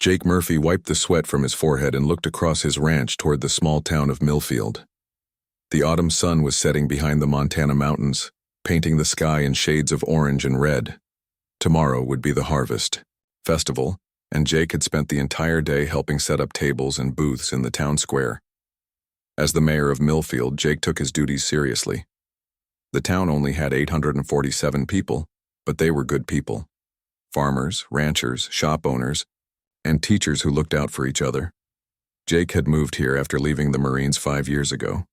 Jake Murphy wiped the sweat from his forehead and looked across his ranch toward the small town of Millfield. The autumn sun was setting behind the Montana mountains, painting the sky in shades of orange and red. Tomorrow would be the harvest festival, and Jake had spent the entire day helping set up tables and booths in the town square. As the mayor of Millfield, Jake took his duties seriously. The town only had 847 people, but they were good people. Farmers, ranchers, shop owners, and teachers who looked out for each other. Jake had moved here after leaving the Marines 5 years ago.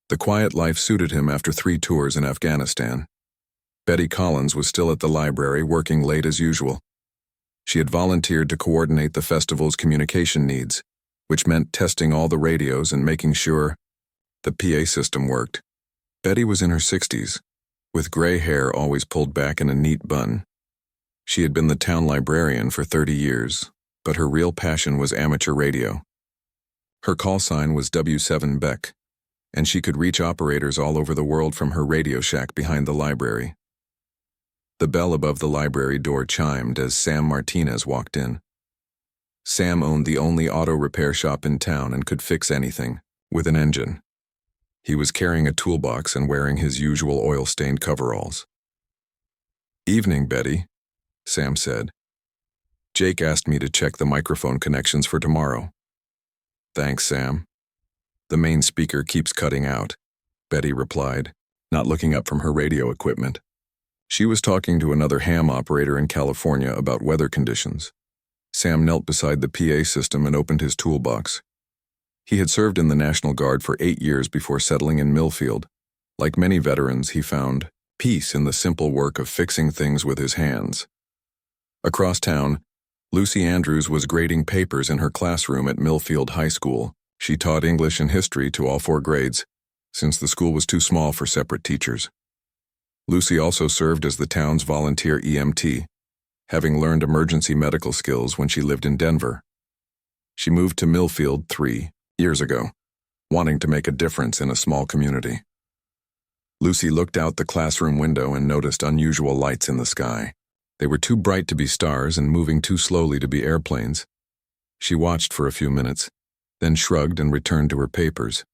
The quiet life suited him after 3 tours in Afghanistan. Betty Collins was still at the library, working late as usual. She had volunteered to coordinate the festival's communication needs, which meant testing all the radios and making sure the PA system worked. Betty was in her 60s, with gray hair always pulled back in a neat bun. She had been the town librarian for 30 years, but her real passion was amateur radio. Her call sign was W7 Beck, and she could reach operators all over the world from her radio shack behind the library. The bell above the library door chimed as Sam Martinez walked in. Sam owned the only auto repair shop in town and could fix anything, with an engine. He was carrying a toolbox and wearing his usual oil-stained coveralls. "Evening, Betty," Sam said. "Jake asked me to check the microphone connections for tomorrow." "Thanks, Sam." "The main speaker keeps cutting out," Betty replied, not looking up from her radio equipment. She was talking to another ham operator in California about weather conditions. Sam knelt beside the PA system and opened his toolbox. He had served in the National Guard for 8 years before settling in Millfield. Like many veterans, he found peace in the simple work of fixing things with his hands. Across town, Lucy Andrews was grading papers in her classroom at Millfield High School. She taught English and history to all 4 grades, since the school was too small for separate teachers. Lucy also served as the town's volunteer EMT, having learned emergency medical skills when she lived in Denver. She moved to Millfield 3 years ago, wanting to make a difference in a small community. Lucy looked out the classroom window and noticed unusual lights in the sky. They were too bright to be stars and moving too slowly to be airplanes. She watched for a few minutes, then shrugged and returned to her papers.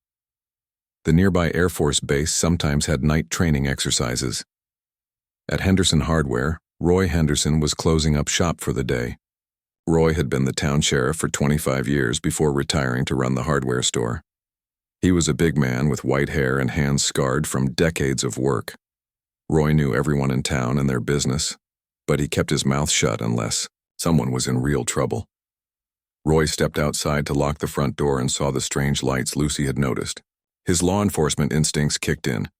The nearby Air Force base sometimes had night training exercises. At Henderson Hardware, Roy Henderson was closing up shop for the day. Roy had been the town sheriff for 25 years before retiring to run the hardware store. He was a big man with white hair and hands scarred from decades of work. Roy knew everyone in town and their business, but he kept his mouth shut unless someone was in real trouble. Roy stepped outside to lock the front door and saw the strange lights Lucy had noticed. His law enforcement instincts kicked in.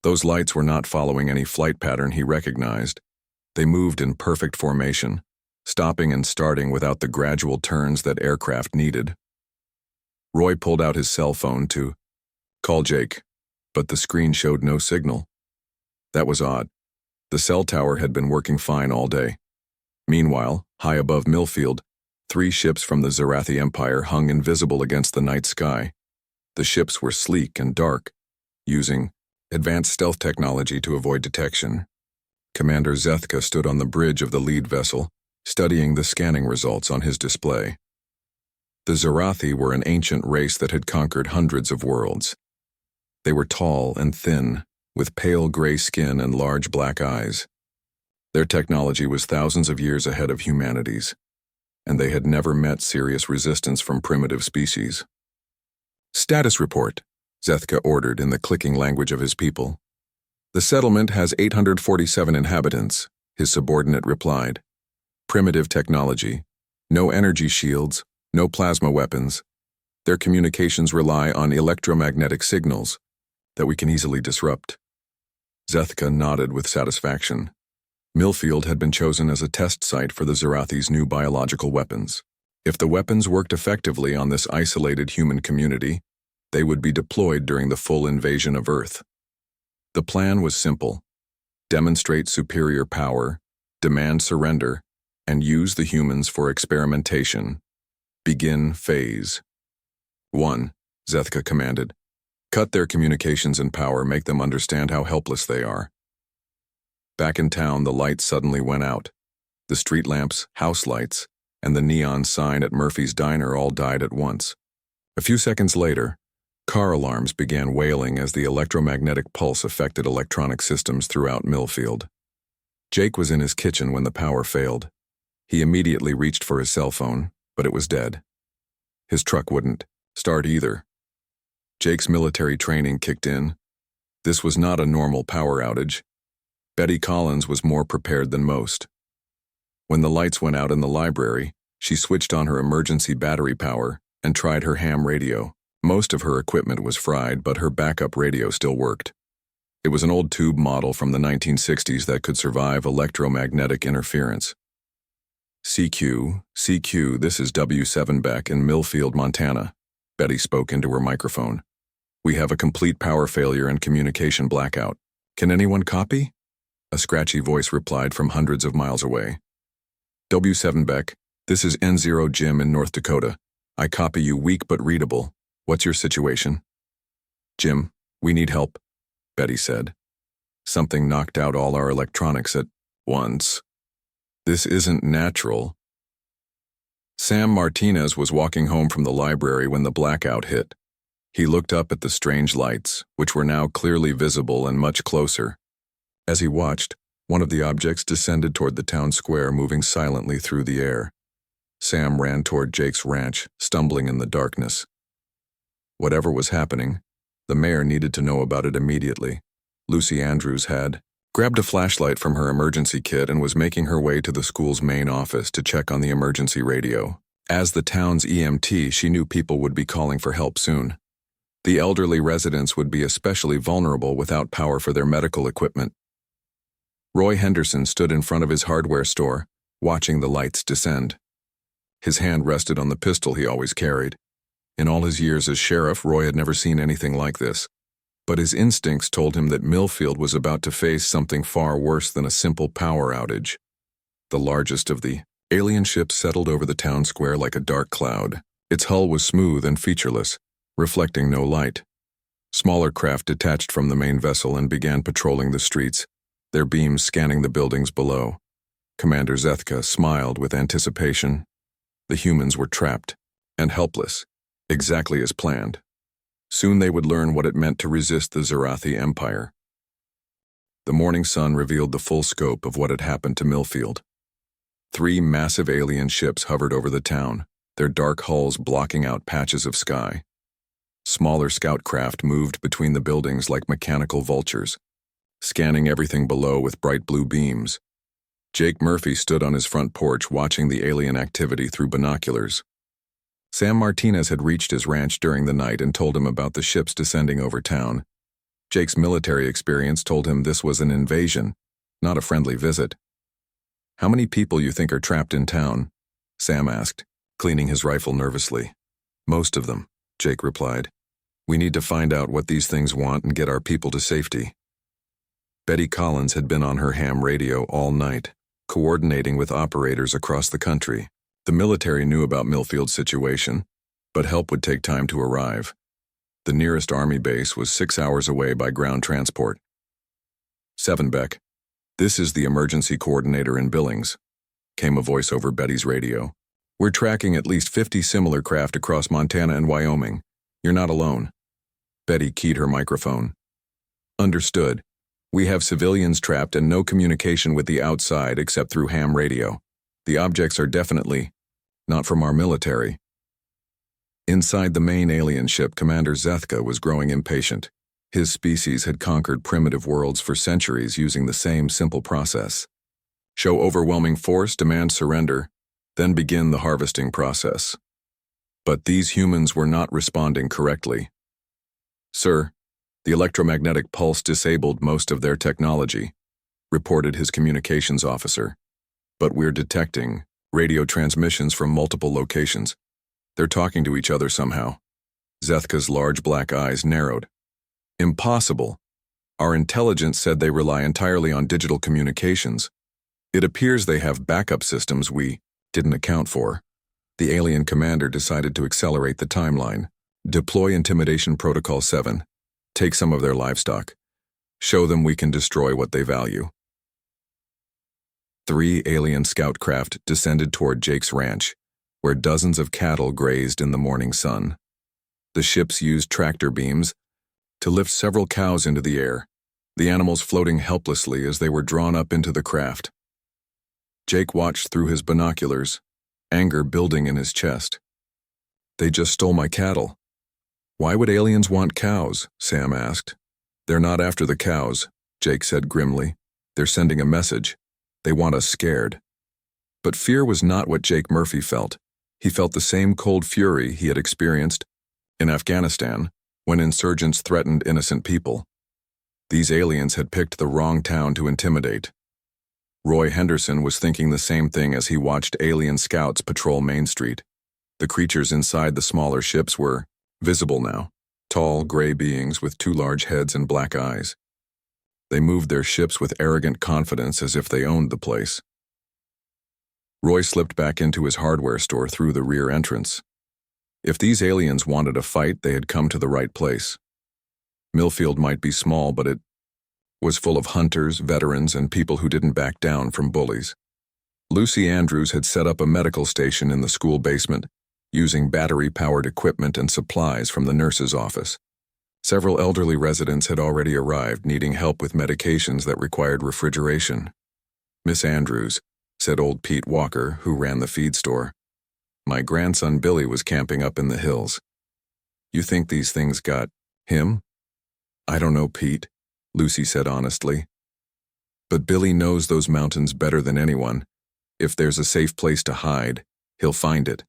Those lights were not following any flight pattern he recognized. They moved in perfect formation, stopping and starting without the gradual turns that aircraft needed. Roy pulled out his cell phone to call Jake, but the screen showed no signal. That was odd. The cell tower had been working fine all day. Meanwhile, high above Millfield, 3 ships from the Zarathi Empire hung invisible against the night sky. The ships were sleek and dark, using advanced stealth technology to avoid detection. Commander Zethka stood on the bridge of the lead vessel, studying the scanning results on his display. The Zarathi were an ancient race that had conquered hundreds of worlds. They were tall and thin, with pale gray skin and large black eyes. Their technology was thousands of years ahead of humanity's, and they had never met serious resistance from primitive species. "Status report," Zethka ordered in the clicking language of his people. "The settlement has 847 inhabitants," his subordinate replied. "Primitive technology. No energy shields, no plasma weapons. Their communications rely on electromagnetic signals that we can easily disrupt." Zethka nodded with satisfaction. Millfield had been chosen as a test site for the Zarathi's new biological weapons. If the weapons worked effectively on this isolated human community, they would be deployed during the full invasion of Earth. The plan was simple: demonstrate superior power, demand surrender, and use the humans for experimentation. Begin phase 1, Zethka commanded. Cut their communications and power, make them understand how helpless they are. Back in town, the lights suddenly went out. The street lamps, house lights, and the neon sign at Murphy's Diner all died at once. A few seconds later, car alarms began wailing as the electromagnetic pulse affected electronic systems throughout Millfield. Jake was in his kitchen when the power failed. He immediately reached for his cell phone, but it was dead. His truck wouldn't start either. Jake's military training kicked in. This was not a normal power outage. Betty Collins was more prepared than most. When the lights went out in the library, she switched on her emergency battery power and tried her ham radio. Most of her equipment was fried, but her backup radio still worked. It was an old tube model from the 1960s that could survive electromagnetic interference. CQ, this is W7 Beck in Millfield, Montana. Betty spoke into her microphone. We have a complete power failure and communication blackout. Can anyone copy? A scratchy voice replied from hundreds of miles away. W7 Beck, this is N0 Jim in North Dakota. I copy you weak but readable. What's your situation? Jim, we need help, Betty said. Something knocked out all our electronics at once. This isn't natural. Sam Martinez was walking home from the library when the blackout hit. He looked up at the strange lights, which were now clearly visible and much closer. As he watched, one of the objects descended toward the town square, moving silently through the air. Sam ran toward Jake's ranch, stumbling in the darkness. Whatever was happening, the mayor needed to know about it immediately. Lucy Andrews had grabbed a flashlight from her emergency kit and was making her way to the school's main office to check on the emergency radio. As the town's EMT, she knew people would be calling for help soon. The elderly residents would be especially vulnerable without power for their medical equipment. Roy Henderson stood in front of his hardware store, watching the lights descend. His hand rested on the pistol he always carried. In all his years as sheriff, Roy had never seen anything like this. But his instincts told him that Millfield was about to face something far worse than a simple power outage. The largest of the alien ships settled over the town square like a dark cloud. Its hull was smooth and featureless, reflecting no light. Smaller craft detached from the main vessel and began patrolling the streets, their beams scanning the buildings below. Commander Zethka smiled with anticipation. The humans were trapped and helpless, exactly as planned. Soon they would learn what it meant to resist the Zarathi Empire. The morning sun revealed the full scope of what had happened to Millfield. 3 massive alien ships hovered over the town, their dark hulls blocking out patches of sky. Smaller scout craft moved between the buildings like mechanical vultures, scanning everything below with bright blue beams. Jake Murphy stood on his front porch watching the alien activity through binoculars. Sam Martinez had reached his ranch during the night and told him about the ships descending over town. Jake's military experience told him this was an invasion, not a friendly visit. How many people you think are trapped in town? Sam asked, cleaning his rifle nervously. Most of them, Jake replied. We need to find out what these things want and get our people to safety. Betty Collins had been on her ham radio all night, coordinating with operators across the country. The military knew about Millfield's situation, but help would take time to arrive. The nearest army base was 6 hours away by ground transport. 7 Beck, this is the emergency coordinator in Billings, came a voice over Betty's radio. We're tracking at least 50 similar craft across Montana and Wyoming. You're not alone. Betty keyed her microphone. Understood. We have civilians trapped and no communication with the outside except through ham radio. The objects are definitely not from our military. Inside the main alien ship, Commander Zethka was growing impatient. His species had conquered primitive worlds for centuries using the same simple process. Show overwhelming force, demand surrender, then begin the harvesting process. But these humans were not responding correctly. Sir, the electromagnetic pulse disabled most of their technology, reported his communications officer. But we're detecting radio transmissions from multiple locations. They're talking to each other somehow. Zethka's large black eyes narrowed. Impossible. Our intelligence said they rely entirely on digital communications. It appears they have backup systems we didn't account for. The alien commander decided to accelerate the timeline. Deploy Intimidation Protocol 7. Take some of their livestock. Show them we can destroy what they value. 3 alien scout craft descended toward Jake's ranch, where dozens of cattle grazed in the morning sun. The ships used tractor beams to lift several cows into the air, the animals floating helplessly as they were drawn up into the craft. Jake watched through his binoculars, anger building in his chest. "They just stole my cattle." "Why would aliens want cows?" Sam asked. "They're not after the cows," Jake said grimly. "They're sending a message. They want us scared." But fear was not what Jake Murphy felt. He felt the same cold fury he had experienced in Afghanistan when insurgents threatened innocent people. These aliens had picked the wrong town to intimidate. Roy Henderson was thinking the same thing as he watched alien scouts patrol Main Street. The creatures inside the smaller ships were visible now, tall, gray beings with 2 large heads and black eyes. They moved their ships with arrogant confidence as if they owned the place. Roy slipped back into his hardware store through the rear entrance. If these aliens wanted a fight, they had come to the right place. Millfield might be small, but it was full of hunters, veterans, and people who didn't back down from bullies. Lucy Andrews had set up a medical station in the school basement, using battery-powered equipment and supplies from the nurse's office. Several elderly residents had already arrived, needing help with medications that required refrigeration. "Miss Andrews," said old Pete Walker, who ran the feed store, "my grandson Billy was camping up in the hills. You think these things got him?" "I don't know, Pete," Lucy said honestly. "But Billy knows those mountains better than anyone. If there's a safe place to hide, he'll find it."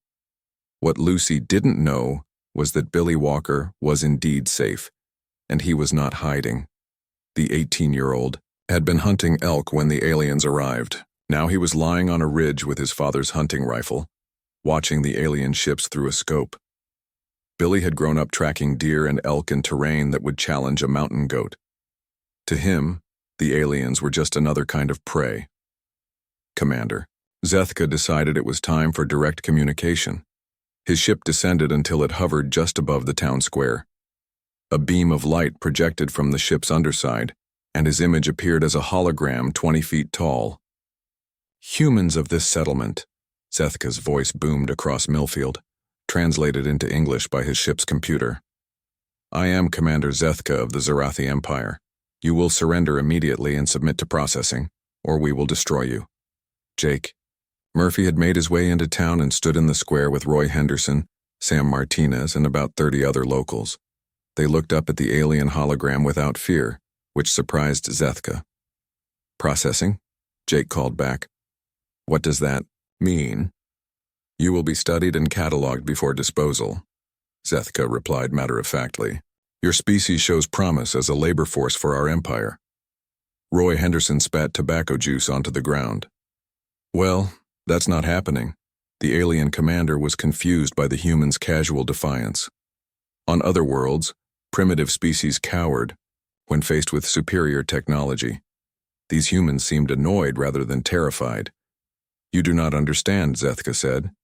What Lucy didn't know was that Billy Walker was indeed safe, and he was not hiding. The 18-year-old had been hunting elk when the aliens arrived. Now he was lying on a ridge with his father's hunting rifle, watching the alien ships through a scope. Billy had grown up tracking deer and elk in terrain that would challenge a mountain goat. To him, the aliens were just another kind of prey. "Commander." Zethka decided it was time for direct communication. His ship descended until it hovered just above the town square. A beam of light projected from the ship's underside, and his image appeared as a hologram 20 feet tall. "Humans of this settlement," Zethka's voice boomed across Millfield, translated into English by his ship's computer. "I am Commander Zethka of the Zarathi Empire. You will surrender immediately and submit to processing, or we will destroy you. Jake." Murphy had made his way into town and stood in the square with Roy Henderson, Sam Martinez, and about 30 other locals. They looked up at the alien hologram without fear, which surprised Zethka. "Processing?" Jake called back. "What does that mean?" "You will be studied and cataloged before disposal," Zethka replied matter-of-factly. "Your species shows promise as a labor force for our empire." Roy Henderson spat tobacco juice onto the ground. "Well, that's not happening." The alien commander was confused by the humans' casual defiance. On other worlds, primitive species cowered when faced with superior technology. These humans seemed annoyed rather than terrified. "You do not understand," Zethka said.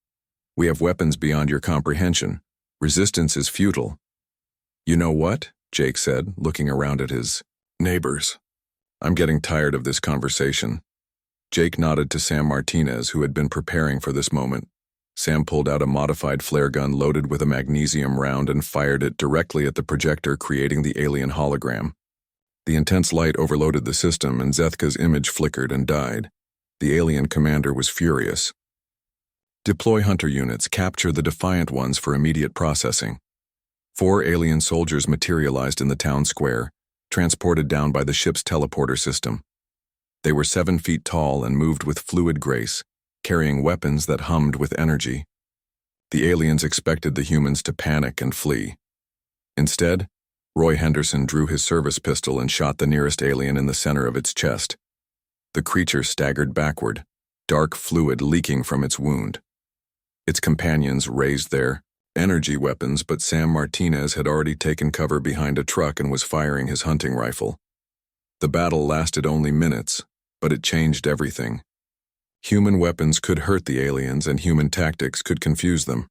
"We have weapons beyond your comprehension. Resistance is futile." "You know what?" Jake said, looking around at his neighbors. "I'm getting tired of this conversation." Jake nodded to Sam Martinez, who had been preparing for this moment. Sam pulled out a modified flare gun loaded with a magnesium round and fired it directly at the projector, creating the alien hologram. The intense light overloaded the system, and Zethka's image flickered and died. The alien commander was furious. "Deploy hunter units, capture the defiant ones for immediate processing." 4 alien soldiers materialized in the town square, transported down by the ship's teleporter system. They were 7 feet tall and moved with fluid grace, carrying weapons that hummed with energy. The aliens expected the humans to panic and flee. Instead, Roy Henderson drew his service pistol and shot the nearest alien in the center of its chest. The creature staggered backward, dark fluid leaking from its wound. Its companions raised their energy weapons, but Sam Martinez had already taken cover behind a truck and was firing his hunting rifle. The battle lasted only minutes, but it changed everything. Human weapons could hurt the aliens, and human tactics could confuse them.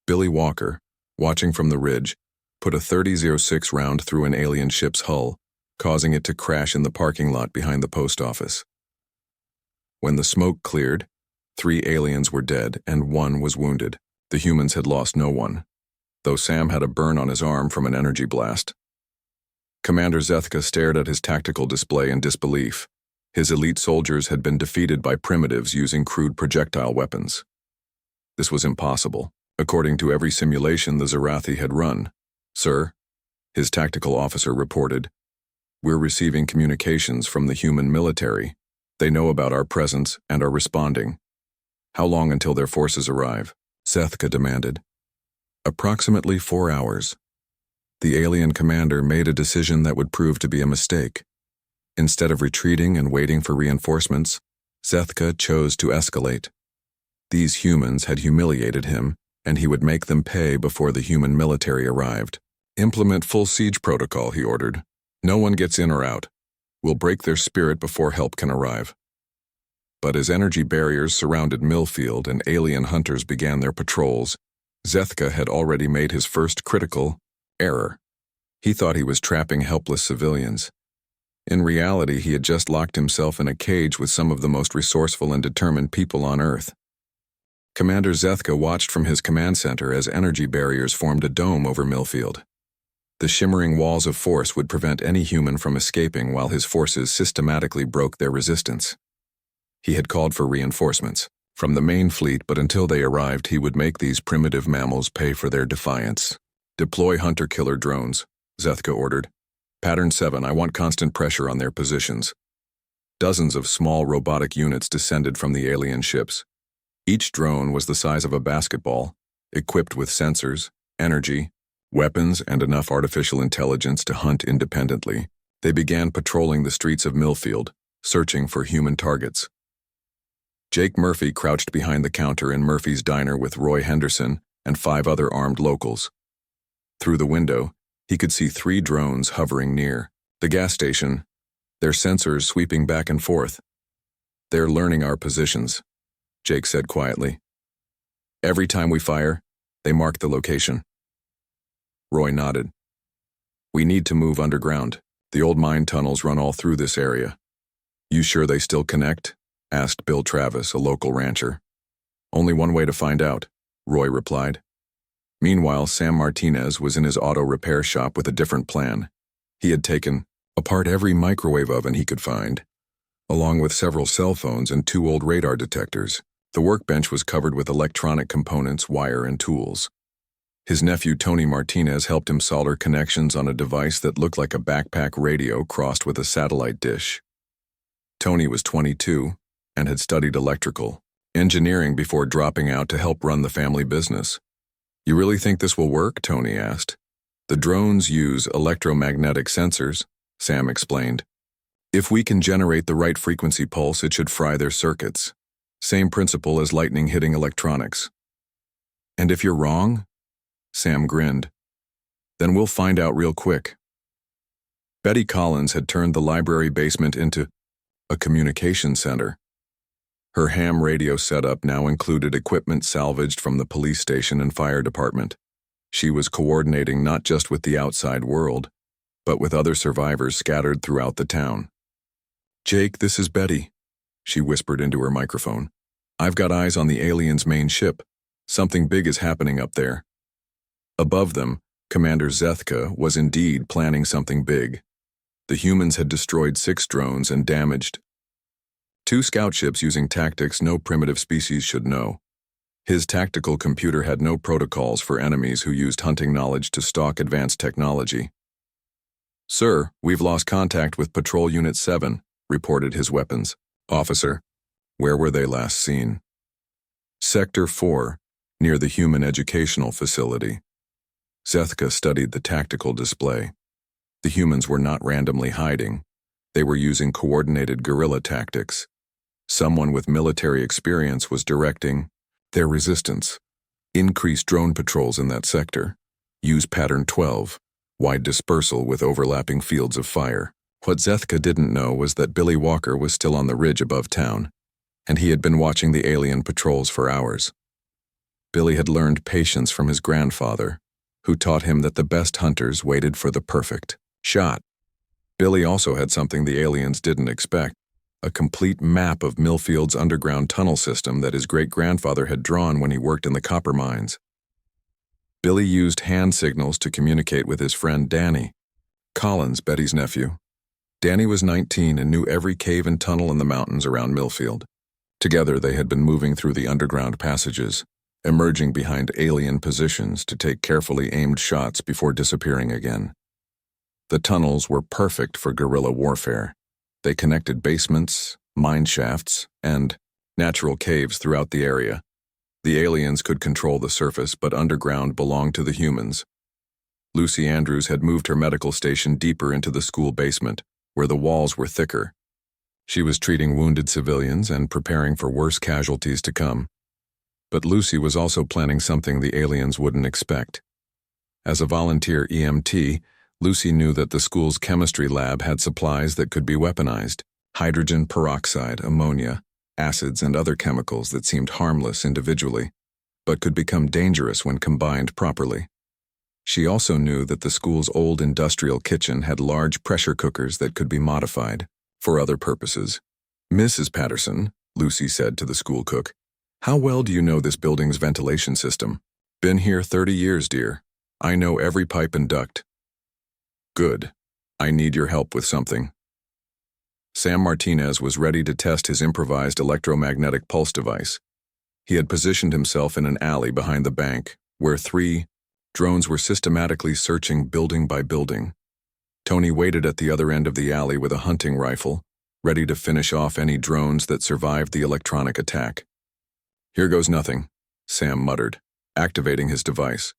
Billy Walker, watching from the ridge, put a .30-06 round through an alien ship's hull, causing it to crash in the parking lot behind the post office. When the smoke cleared, 3 aliens were dead and 1 was wounded. The humans had lost no one, though Sam had a burn on his arm from an energy blast. Commander Zethka stared at his tactical display in disbelief. His elite soldiers had been defeated by primitives using crude projectile weapons. This was impossible, according to every simulation the Zarathi had run. "Sir," his tactical officer reported, "we're receiving communications from the human military. They know about our presence and are responding." "How long until their forces arrive?" Zethka demanded. "Approximately 4 hours." The alien commander made a decision that would prove to be a mistake. Instead of retreating and waiting for reinforcements, Zethka chose to escalate. These humans had humiliated him, and he would make them pay before the human military arrived. "Implement full siege protocol," he ordered. "No one gets in or out. We'll break their spirit before help can arrive." But as energy barriers surrounded Millfield and alien hunters began their patrols, Zethka had already made his first critical error. He thought he was trapping helpless civilians. In reality, he had just locked himself in a cage with some of the most resourceful and determined people on Earth. Commander Zethka watched from his command center as energy barriers formed a dome over Millfield. The shimmering walls of force would prevent any human from escaping while his forces systematically broke their resistance. He had called for reinforcements from the main fleet, but until they arrived, he would make these primitive mammals pay for their defiance. "Deploy hunter-killer drones," Zethka ordered. "Pattern 7, I want constant pressure on their positions." Dozens of small robotic units descended from the alien ships. Each drone was the size of a basketball, equipped with sensors, energy, weapons, and enough artificial intelligence to hunt independently. They began patrolling the streets of Millfield, searching for human targets. Jake Murphy crouched behind the counter in Murphy's diner with Roy Henderson and 5 other armed locals. Through the window, he could see 3 drones hovering near the gas station, their sensors sweeping back and forth. "They're learning our positions," Jake said quietly. "Every time we fire, they mark the location." Roy nodded. "We need to move underground. The old mine tunnels run all through this area." "You sure they still connect?" asked Bill Travis, a local rancher. "Only one way to find out," Roy replied. Meanwhile, Sam Martinez was in his auto repair shop with a different plan. He had taken apart every microwave oven he could find, along with several cell phones and 2 old radar detectors. The workbench was covered with electronic components, wire, and tools. His nephew Tony Martinez helped him solder connections on a device that looked like a backpack radio crossed with a satellite dish. Tony was 22 and had studied electrical engineering before dropping out to help run the family business. "You really think this will work?" Tony asked. "The drones use electromagnetic sensors," Sam explained. "If we can generate the right frequency pulse, it should fry their circuits. Same principle as lightning hitting electronics." "And if you're wrong?" Sam grinned. "Then we'll find out real quick." Betty Collins had turned the library basement into a communication center. Her ham radio setup now included equipment salvaged from the police station and fire department. She was coordinating not just with the outside world, but with other survivors scattered throughout the town. "Jake, this is Betty," she whispered into her microphone. "I've got eyes on the aliens' main ship. Something big is happening up there." Above them, Commander Zethka was indeed planning something big. The humans had destroyed 6 drones and damaged 2 scout ships using tactics no primitive species should know. His tactical computer had no protocols for enemies who used hunting knowledge to stalk advanced technology. "Sir, we've lost contact with Patrol Unit 7, reported his weapons officer. "Where were they last seen?" "Sector 4, near the human educational facility." Zethka studied the tactical display. The humans were not randomly hiding. They were using coordinated guerrilla tactics. Someone with military experience was directing their resistance. "Increase drone patrols in that sector. Use pattern 12, wide dispersal with overlapping fields of fire." What Zethka didn't know was that Billy Walker was still on the ridge above town, and he had been watching the alien patrols for hours. Billy had learned patience from his grandfather, who taught him that the best hunters waited for the perfect shot. Billy also had something the aliens didn't expect: a complete map of Millfield's underground tunnel system that his great-grandfather had drawn when he worked in the copper mines. Billy used hand signals to communicate with his friend Danny, Collins, Betty's nephew. Danny was 19 and knew every cave and tunnel in the mountains around Millfield. Together they had been moving through the underground passages, emerging behind alien positions to take carefully aimed shots before disappearing again. The tunnels were perfect for guerrilla warfare. They connected basements, mine shafts, and natural caves throughout the area. The aliens could control the surface, but underground belonged to the humans. Lucy Andrews had moved her medical station deeper into the school basement, where the walls were thicker. She was treating wounded civilians and preparing for worse casualties to come. But Lucy was also planning something the aliens wouldn't expect. As a volunteer EMT, Lucy knew that the school's chemistry lab had supplies that could be weaponized: hydrogen peroxide, ammonia, acids, and other chemicals that seemed harmless individually, but could become dangerous when combined properly. She also knew that the school's old industrial kitchen had large pressure cookers that could be modified for other purposes. "Mrs. Patterson," Lucy said to the school cook, "how well do you know this building's ventilation system?" "Been here 30 years, dear. I know every pipe and duct." "Good. I need your help with something." Sam Martinez was ready to test his improvised electromagnetic pulse device. He had positioned himself in an alley behind the bank, where 3 drones were systematically searching building by building. Tony waited at the other end of the alley with a hunting rifle, ready to finish off any drones that survived the electronic attack. "Here goes nothing," Sam muttered, activating his device.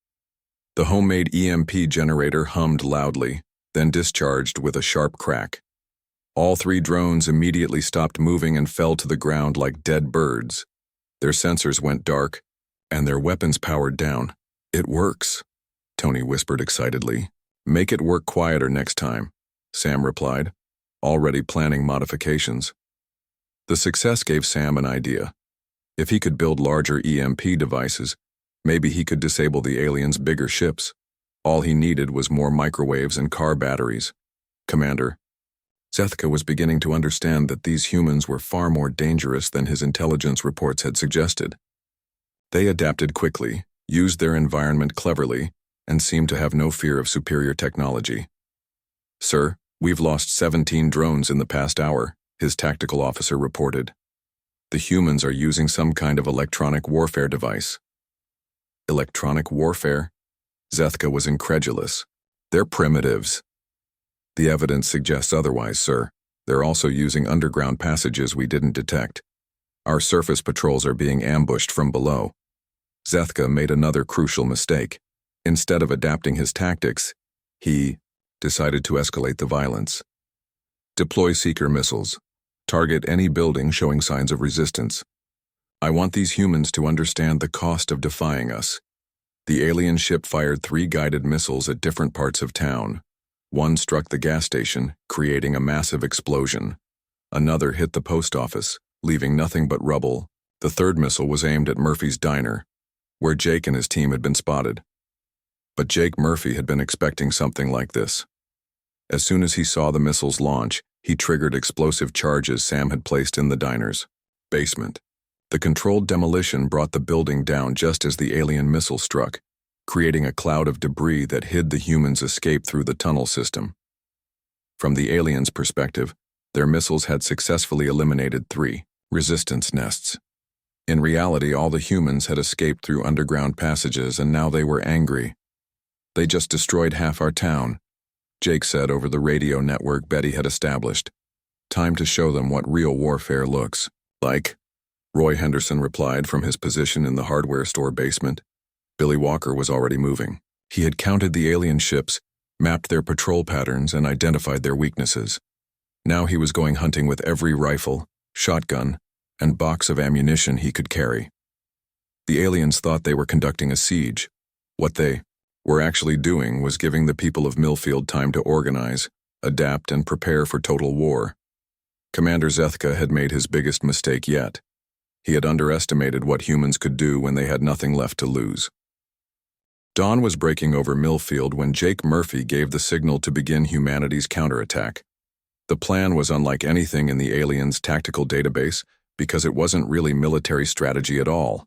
The homemade EMP generator hummed loudly, then discharged with a sharp crack. All 3 drones immediately stopped moving and fell to the ground like dead birds. Their sensors went dark, and their weapons powered down. "It works," Tony whispered excitedly. "Make it work quieter next time," Sam replied, already planning modifications. The success gave Sam an idea. If he could build larger EMP devices, maybe he could disable the aliens' bigger ships. All he needed was more microwaves and car batteries. "Commander." Zethka was beginning to understand that these humans were far more dangerous than his intelligence reports had suggested. They adapted quickly, used their environment cleverly, and seemed to have no fear of superior technology. "Sir, we've lost 17 drones in the past hour," his tactical officer reported. "The humans are using some kind of electronic warfare device." "Electronic warfare?" Zethka was incredulous. "They're primitives." "The evidence suggests otherwise, sir. They're also using underground passages we didn't detect. Our surface patrols are being ambushed from below." Zethka made another crucial mistake. Instead of adapting his tactics, he decided to escalate the violence. "Deploy seeker missiles. Target any building showing signs of resistance. I want these humans to understand the cost of defying us." The alien ship fired 3 guided missiles at different parts of town. One struck the gas station, creating a massive explosion. Another hit the post office, leaving nothing but rubble. The 3rd missile was aimed at Murphy's diner, where Jake and his team had been spotted. But Jake Murphy had been expecting something like this. As soon as he saw the missiles launch, he triggered explosive charges Sam had placed in the diner's basement. The controlled demolition brought the building down just as the alien missile struck, creating a cloud of debris that hid the humans' escape through the tunnel system. From the aliens' perspective, their missiles had successfully eliminated 3 resistance nests. In reality, all the humans had escaped through underground passages, and now they were angry. "They just destroyed half our town," Jake said over the radio network Betty had established. "Time to show them what real warfare looks like," Roy Henderson replied from his position in the hardware store basement. Billy Walker was already moving. He had counted the alien ships, mapped their patrol patterns, and identified their weaknesses. Now he was going hunting with every rifle, shotgun, and box of ammunition he could carry. The aliens thought they were conducting a siege. What they were actually doing was giving the people of Millfield time to organize, adapt, and prepare for total war. Commander Zethka had made his biggest mistake yet. He had underestimated what humans could do when they had nothing left to lose. Dawn was breaking over Millfield when Jake Murphy gave the signal to begin humanity's counterattack. The plan was unlike anything in the aliens' tactical database because it wasn't really military strategy at all.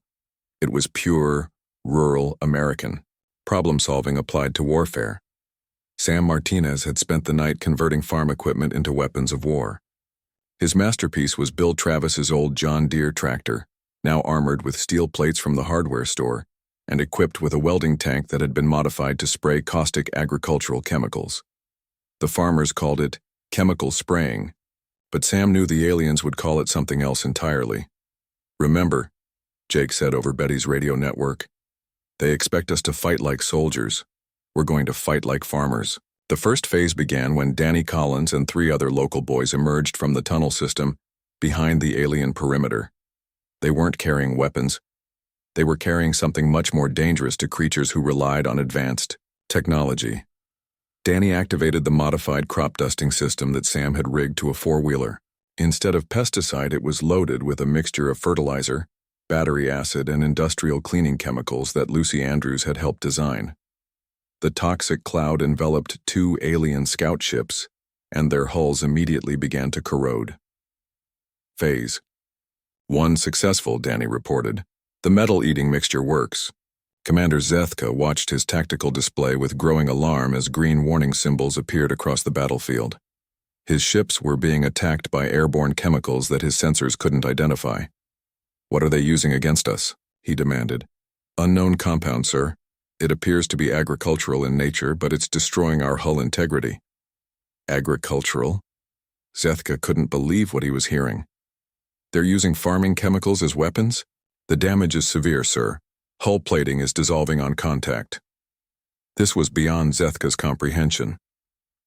It was pure, rural American problem-solving applied to warfare. Sam Martinez had spent the night converting farm equipment into weapons of war. His masterpiece was Bill Travis's old John Deere tractor, now armored with steel plates from the hardware store and equipped with a welding tank that had been modified to spray caustic agricultural chemicals. The farmers called it chemical spraying, but Sam knew the aliens would call it something else entirely. "Remember," Jake said over Betty's radio network, "they expect us to fight like soldiers. We're going to fight like farmers." The first phase began when Danny Collins and 3 other local boys emerged from the tunnel system behind the alien perimeter. They weren't carrying weapons. They were carrying something much more dangerous to creatures who relied on advanced technology. Danny activated the modified crop dusting system that Sam had rigged to a 4-wheeler. Instead of pesticide, it was loaded with a mixture of fertilizer, battery acid, and industrial cleaning chemicals that Lucy Andrews had helped design. The toxic cloud enveloped 2 alien scout ships, and their hulls immediately began to corrode. Phase 1 successful, Danny reported. "The metal-eating mixture works." Commander Zethka watched his tactical display with growing alarm as green warning symbols appeared across the battlefield. His ships were being attacked by airborne chemicals that his sensors couldn't identify. "What are they using against us?" he demanded. "Unknown compound, sir. It appears to be agricultural in nature, but it's destroying our hull integrity." Agricultural? Zethka couldn't believe what he was hearing. "They're using farming chemicals as weapons? The damage is severe, sir. Hull plating is dissolving on contact." This was beyond Zethka's comprehension.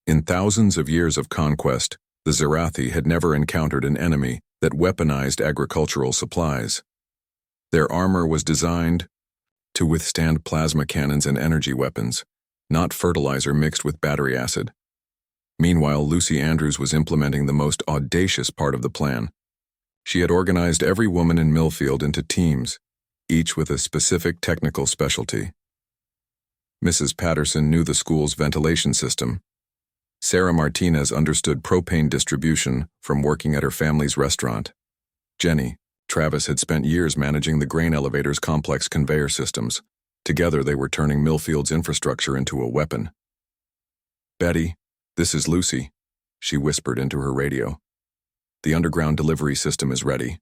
In thousands of years of conquest, the Zerathi had never encountered an enemy that weaponized agricultural supplies. Their armor was designed to withstand plasma cannons and energy weapons, not fertilizer mixed with battery acid. Meanwhile, Lucy Andrews was implementing the most audacious part of the plan. She had organized every woman in Millfield into teams, each with a specific technical specialty. Mrs. Patterson knew the school's ventilation system. Sarah Martinez understood propane distribution from working at her family's restaurant. Jenny, Travis had spent years managing the grain elevator's complex conveyor systems. Together they were turning Millfield's infrastructure into a weapon. "Betty, this is Lucy," she whispered into her radio. "The underground delivery system is ready."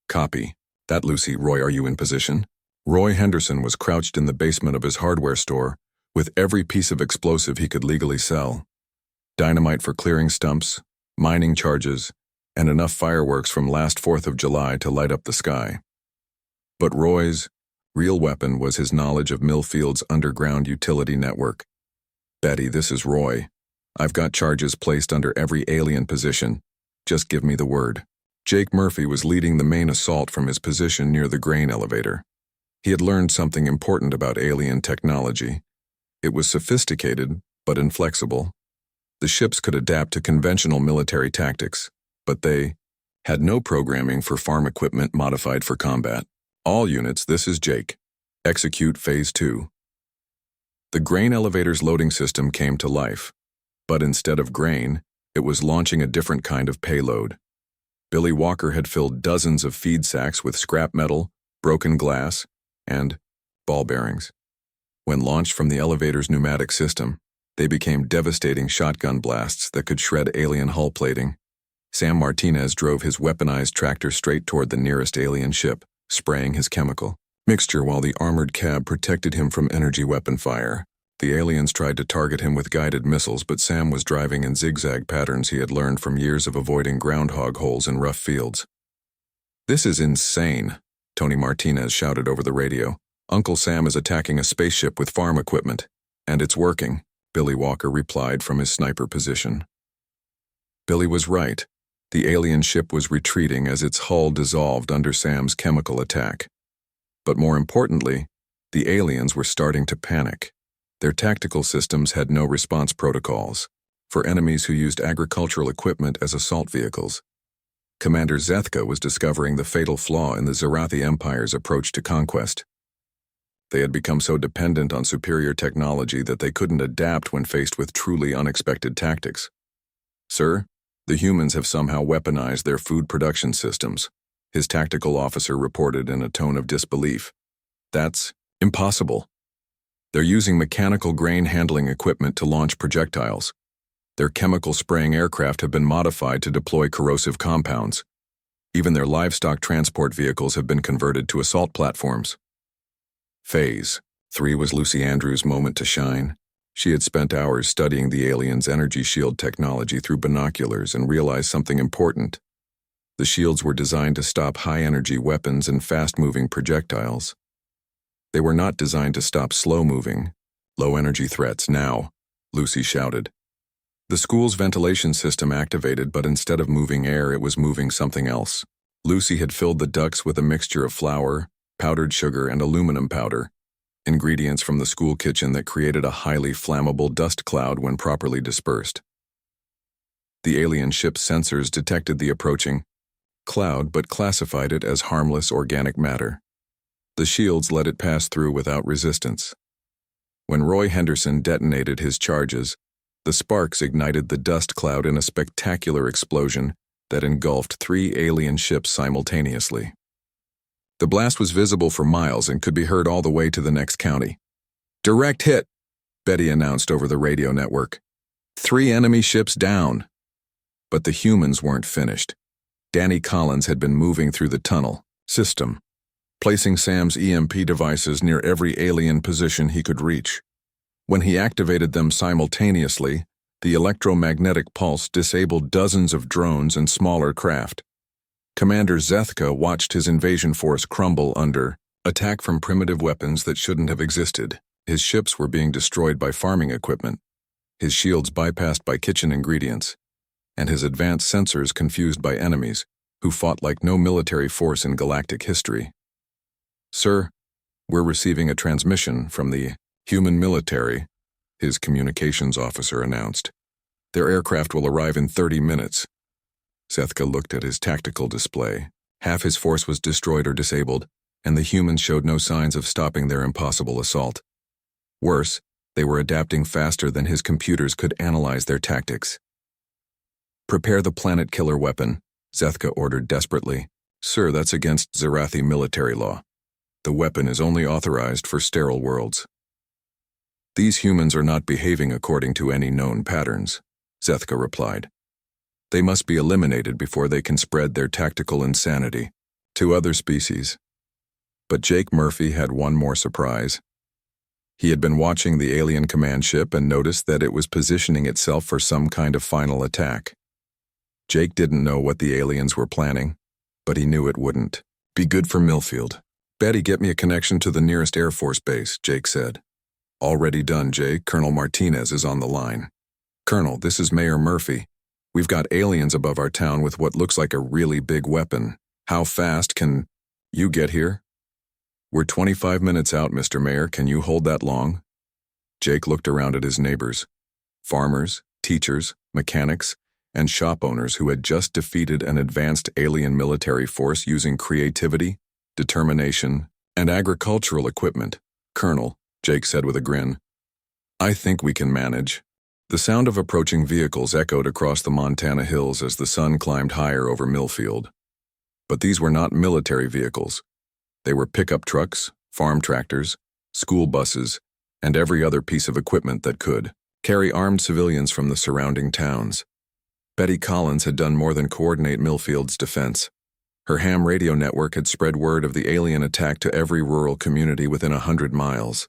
"Copy. That Lucy. Roy, are you in position?" Roy Henderson was crouched in the basement of his hardware store with every piece of explosive he could legally sell. Dynamite for clearing stumps, mining charges, and enough fireworks from last 4th of July to light up the sky. But Roy's real weapon was his knowledge of Millfield's underground utility network. "Betty, this is Roy. I've got charges placed under every alien position. Just give me the word." Jake Murphy was leading the main assault from his position near the grain elevator. He had learned something important about alien technology. It was sophisticated, but inflexible. The ships could adapt to conventional military tactics, but they had no programming for farm equipment modified for combat. "All units, this is Jake. Execute Phase 2. The grain elevator's loading system came to life, but instead of grain, it was launching a different kind of payload. Billy Walker had filled dozens of feed sacks with scrap metal, broken glass, and ball bearings. When launched from the elevator's pneumatic system, they became devastating shotgun blasts that could shred alien hull plating. Sam Martinez drove his weaponized tractor straight toward the nearest alien ship, spraying his chemical mixture while the armored cab protected him from energy weapon fire. The aliens tried to target him with guided missiles, but Sam was driving in zigzag patterns he had learned from years of avoiding groundhog holes in rough fields. "This is insane," Tony Martinez shouted over the radio. "Uncle Sam is attacking a spaceship with farm equipment, and it's working," Billy Walker replied from his sniper position. Billy was right. The alien ship was retreating as its hull dissolved under Sam's chemical attack. But more importantly, the aliens were starting to panic. Their tactical systems had no response protocols for enemies who used agricultural equipment as assault vehicles. Commander Zethka was discovering the fatal flaw in the Zerathi Empire's approach to conquest. They had become so dependent on superior technology that they couldn't adapt when faced with truly unexpected tactics. Sir, the humans have somehow weaponized their food production systems, his tactical officer reported in a tone of disbelief. That's impossible. They're using mechanical grain handling equipment to launch projectiles. Their chemical spraying aircraft have been modified to deploy corrosive compounds. Even their livestock transport vehicles have been converted to assault platforms. Phase 3 was Lucy Andrews' moment to shine. She had spent hours studying the aliens' energy shield technology through binoculars and realized something important. The shields were designed to stop high-energy weapons and fast-moving projectiles. They were not designed to stop slow-moving, low-energy threats. Now, Lucy shouted. The school's ventilation system activated, but instead of moving air, it was moving something else. Lucy had filled the ducts with a mixture of flour, powdered sugar, and aluminum powder, ingredients from the school kitchen that created a highly flammable dust cloud when properly dispersed. The alien ship's sensors detected the approaching cloud but classified it as harmless organic matter. The shields let it pass through without resistance. When Roy Henderson detonated his charges, the sparks ignited the dust cloud in a spectacular explosion that engulfed 3 alien ships simultaneously. The blast was visible for miles and could be heard all the way to the next county. "Direct hit," Betty announced over the radio network. 3 enemy ships down. But the humans weren't finished. Danny Collins had been moving through the tunnel system, placing Sam's EMP devices near every alien position he could reach. When he activated them simultaneously, the electromagnetic pulse disabled dozens of drones and smaller craft. Commander Zethka watched his invasion force crumble under attack from primitive weapons that shouldn't have existed. His ships were being destroyed by farming equipment, his shields bypassed by kitchen ingredients, and his advanced sensors confused by enemies who fought like no military force in galactic history. "Sir, we're receiving a transmission from the human military," his communications officer announced. "Their aircraft will arrive in 30 minutes. Zethka looked at his tactical display. Half his force was destroyed or disabled, and the humans showed no signs of stopping their impossible assault. Worse, they were adapting faster than his computers could analyze their tactics. "Prepare the planet killer weapon," Zethka ordered desperately. "Sir, that's against Zerathi military law. The weapon is only authorized for sterile worlds." "These humans are not behaving according to any known patterns," Zethka replied. "They must be eliminated before they can spread their tactical insanity to other species." But Jake Murphy had one more surprise. He had been watching the alien command ship and noticed that it was positioning itself for some kind of final attack. Jake didn't know what the aliens were planning, but he knew it wouldn't be good for Millfield. "Betty, get me a connection to the nearest Air Force base," Jake said. "Already done, Jake. Colonel Martinez is on the line." "Colonel, this is Mayor Murphy. We've got aliens above our town with what looks like a really big weapon. How fast can you get here?" "We're 25 minutes out, Mr. Mayor. Can you hold that long?" Jake looked around at his neighbors. Farmers, teachers, mechanics, and shop owners who had just defeated an advanced alien military force using creativity, determination, and agricultural equipment. "Colonel," Jake said with a grin, "I think we can manage." The sound of approaching vehicles echoed across the Montana hills as the sun climbed higher over Millfield. But these were not military vehicles. They were pickup trucks, farm tractors, school buses, and every other piece of equipment that could carry armed civilians from the surrounding towns. Betty Collins had done more than coordinate Millfield's defense. Her ham radio network had spread word of the alien attack to every rural community within 100 miles.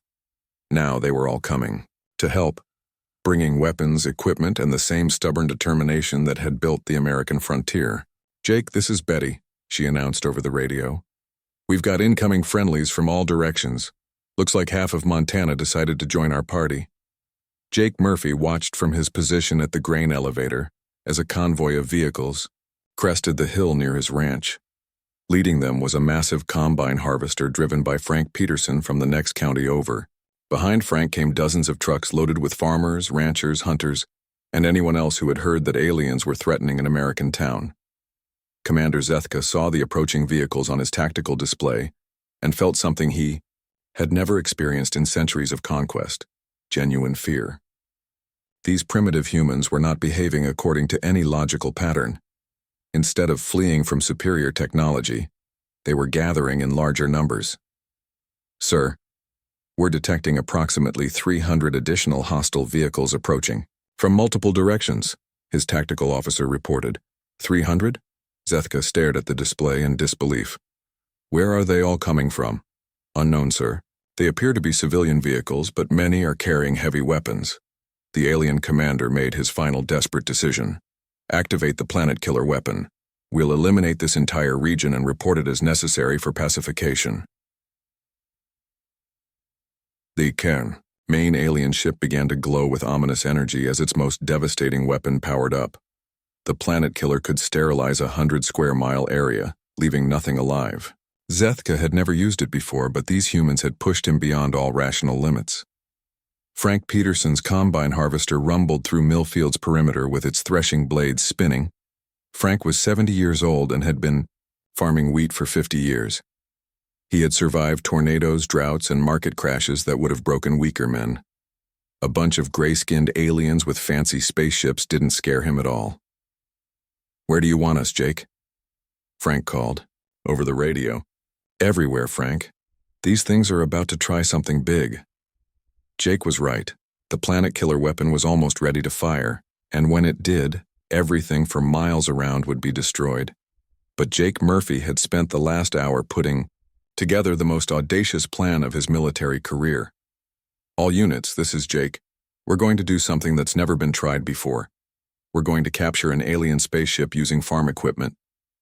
Now they were all coming to help, bringing weapons, equipment, and the same stubborn determination that had built the American frontier. "Jake, this is Betty," she announced over the radio. "We've got incoming friendlies from all directions. Looks like half of Montana decided to join our party." Jake Murphy watched from his position at the grain elevator as a convoy of vehicles crested the hill near his ranch. Leading them was a massive combine harvester driven by Frank Peterson from the next county over. Behind Frank came dozens of trucks loaded with farmers, ranchers, hunters, and anyone else who had heard that aliens were threatening an American town. Commander Zethka saw the approaching vehicles on his tactical display and felt something he had never experienced in centuries of conquest: genuine fear. These primitive humans were not behaving according to any logical pattern. Instead of fleeing from superior technology, they were gathering in larger numbers. "Sir, we're detecting approximately 300 additional hostile vehicles approaching from multiple directions," his tactical officer reported. 300? Zethka stared at the display in disbelief. "Where are they all coming from?" "Unknown, sir. They appear to be civilian vehicles, but many are carrying heavy weapons." The alien commander made his final desperate decision. "Activate the planet killer weapon. We'll eliminate this entire region and report it as necessary for pacification." The Cairn, main alien ship, began to glow with ominous energy as its most devastating weapon powered up. The planet killer could sterilize a 100-square-mile area, leaving nothing alive. Zethka had never used it before, but these humans had pushed him beyond all rational limits. Frank Peterson's combine harvester rumbled through Millfield's perimeter with its threshing blades spinning. Frank was 70 years old and had been farming wheat for 50 years. He had survived tornadoes, droughts, and market crashes that would have broken weaker men. A bunch of gray-skinned aliens with fancy spaceships didn't scare him at all. "Where do you want us, Jake?" Frank called, over the radio. "Everywhere, Frank. These things are about to try something big." Jake was right. The planet killer weapon was almost ready to fire, and when it did, everything for miles around would be destroyed. But Jake Murphy had spent the last hour putting together the most audacious plan of his military career. "All units, this is Jake. We're going to do something that's never been tried before. We're going to capture an alien spaceship using farm equipment."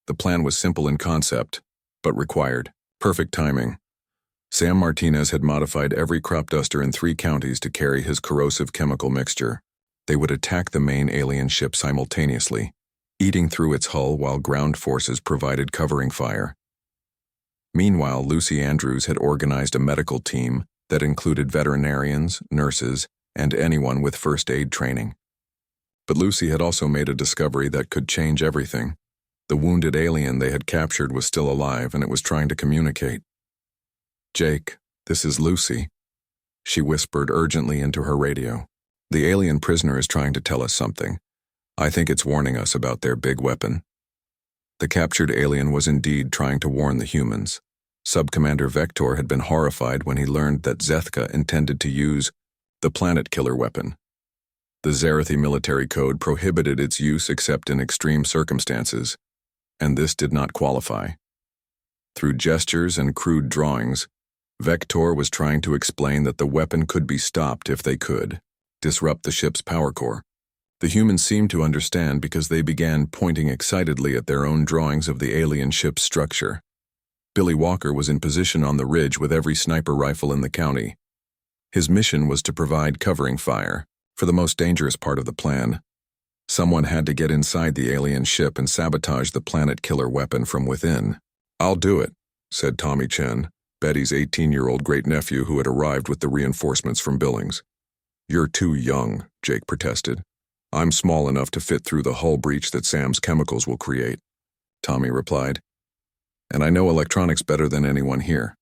The plan was simple in concept, but required perfect timing. Sam Martinez had modified every crop duster in 3 counties to carry his corrosive chemical mixture. They would attack the main alien ship simultaneously, eating through its hull while ground forces provided covering fire. Meanwhile, Lucy Andrews had organized a medical team that included veterinarians, nurses, and anyone with first aid training. But Lucy had also made a discovery that could change everything. The wounded alien they had captured was still alive, and it was trying to communicate. "Jake, this is Lucy," she whispered urgently into her radio. "The alien prisoner is trying to tell us something. I think it's warning us about their big weapon." The captured alien was indeed trying to warn the humans. Subcommander Vector had been horrified when he learned that Zethka intended to use the planet killer weapon. The Zarathi military code prohibited its use except in extreme circumstances, and this did not qualify. Through gestures and crude drawings, Vector was trying to explain that the weapon could be stopped if they could disrupt the ship's power core. The humans seemed to understand because they began pointing excitedly at their own drawings of the alien ship's structure. Billy Walker was in position on the ridge with every sniper rifle in the county. His mission was to provide covering fire for the most dangerous part of the plan. Someone had to get inside the alien ship and sabotage the planet killer weapon from within. "I'll do it," said Tommy Chen, Betty's 18-year-old great-nephew who had arrived with the reinforcements from Billings. "You're too young," Jake protested. "I'm small enough to fit through the hull breach that Sam's chemicals will create," Tommy replied. "And I know electronics better than anyone here."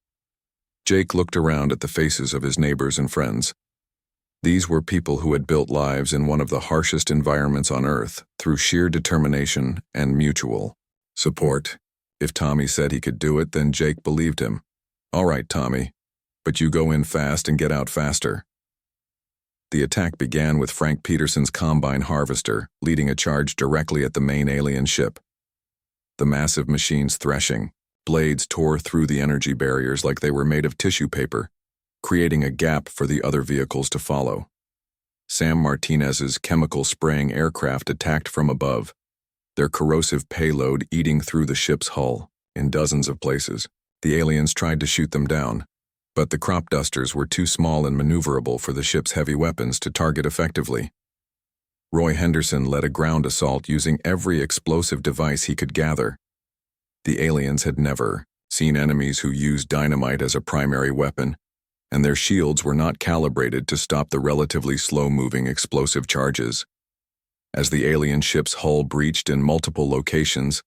Jake looked around at the faces of his neighbors and friends. These were people who had built lives in one of the harshest environments on Earth through sheer determination and mutual support. If Tommy said he could do it, then Jake believed him. "All right, Tommy, but you go in fast and get out faster." The attack began with Frank Peterson's combine harvester leading a charge directly at the main alien ship. The massive machines threshing, blades tore through the energy barriers like they were made of tissue paper, creating a gap for the other vehicles to follow. Sam Martinez's chemical-spraying aircraft attacked from above, their corrosive payload eating through the ship's hull in dozens of places. The aliens tried to shoot them down, but the crop dusters were too small and maneuverable for the ship's heavy weapons to target effectively. Roy Henderson led a ground assault using every explosive device he could gather. The aliens had never seen enemies who used dynamite as a primary weapon, and their shields were not calibrated to stop the relatively slow-moving explosive charges. As the alien ship's hull breached in multiple locations,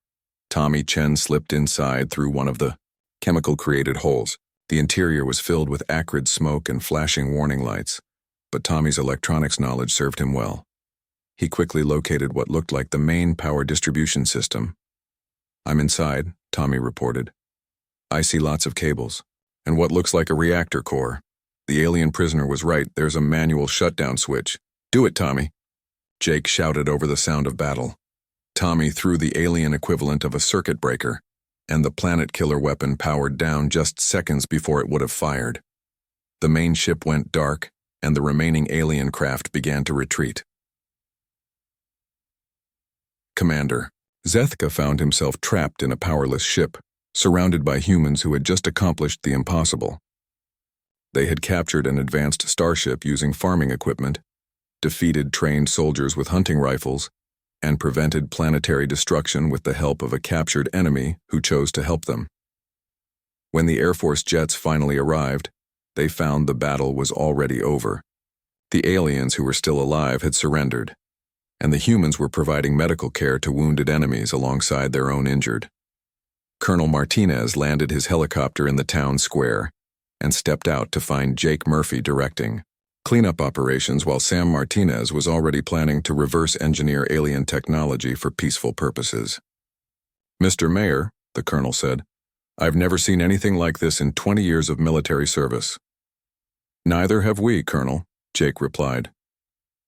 Tommy Chen slipped inside through one of the chemical-created holes. The interior was filled with acrid smoke and flashing warning lights. but Tommy's electronics knowledge served him well. He quickly located what looked like the main power distribution system. "I'm inside," Tommy reported. "I see lots of cables, and what looks like a reactor core. The alien prisoner was right, there's a manual shutdown switch. Do it, Tommy." Jake shouted over the sound of battle. Tommy threw the alien equivalent of a circuit breaker, and the planet killer weapon powered down just seconds before it would have fired. The main ship went dark, and the remaining alien craft began to retreat. Commander Zethka found himself trapped in a powerless ship, surrounded by humans who had just accomplished the impossible. They had captured an advanced starship using farming equipment, defeated trained soldiers with hunting rifles, and prevented planetary destruction with the help of a captured enemy who chose to help them. When the Air Force jets finally arrived, they found the battle was already over. The aliens who were still alive had surrendered, and the humans were providing medical care to wounded enemies alongside their own injured. Colonel Martinez landed his helicopter in the town square and stepped out to find Jake Murphy directing cleanup operations while Sam Martinez was already planning to reverse engineer alien technology for peaceful purposes. "Mr. Mayor," the colonel said, "I've never seen anything like this in 20 years of military service." "Neither have we, Colonel," Jake replied.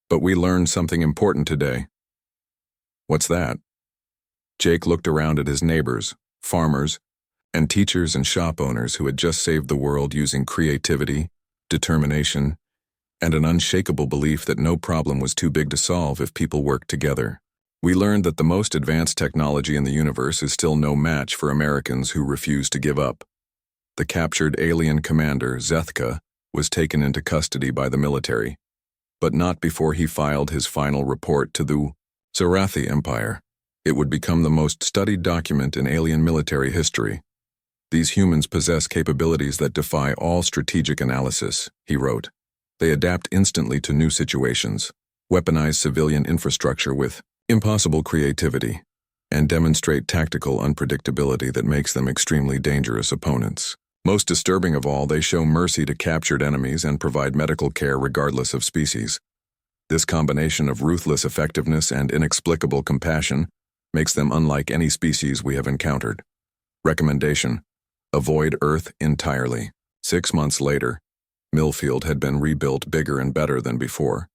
"But we learned something important today." "What's that?" Jake looked around at his neighbors, farmers, and teachers and shop owners who had just saved the world using creativity, determination, and an unshakable belief that no problem was too big to solve if people worked together. "We learned that the most advanced technology in the universe is still no match for Americans who refuse to give up. The captured alien commander, Zethka, was taken into custody by the military, but not before he filed his final report to the Zarathi Empire. It would become the most studied document in alien military history. These humans possess capabilities that defy all strategic analysis," he wrote. "They adapt instantly to new situations, weaponize civilian infrastructure with impossible creativity, and demonstrate tactical unpredictability that makes them extremely dangerous opponents. Most disturbing of all, they show mercy to captured enemies and provide medical care regardless of species. This combination of ruthless effectiveness and inexplicable compassion makes them unlike any species we have encountered. Recommendation: avoid Earth entirely." 6 months later, Millfield had been rebuilt bigger and better than before,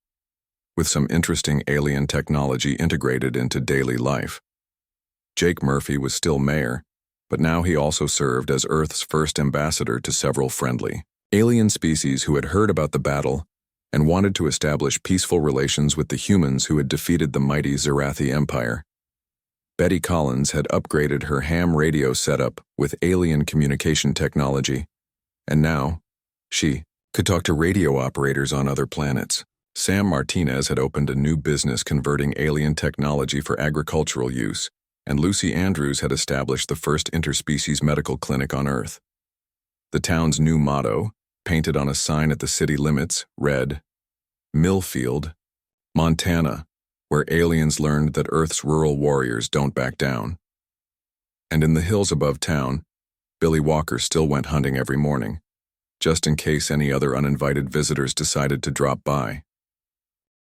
with some interesting alien technology integrated into daily life. Jake Murphy was still mayor, but now he also served as Earth's first ambassador to several friendly alien species who had heard about the battle and wanted to establish peaceful relations with the humans who had defeated the mighty Zarathi Empire. Betty Collins had upgraded her ham radio setup with alien communication technology, and now she could talk to radio operators on other planets. Sam Martinez had opened a new business converting alien technology for agricultural use, and Lucy Andrews had established the first interspecies medical clinic on Earth. The town's new motto, painted on a sign at the city limits, read, "Millfield, Montana, where aliens learned that Earth's rural warriors don't back down." And in the hills above town, Billy Walker still went hunting every morning, just in case any other uninvited visitors decided to drop by.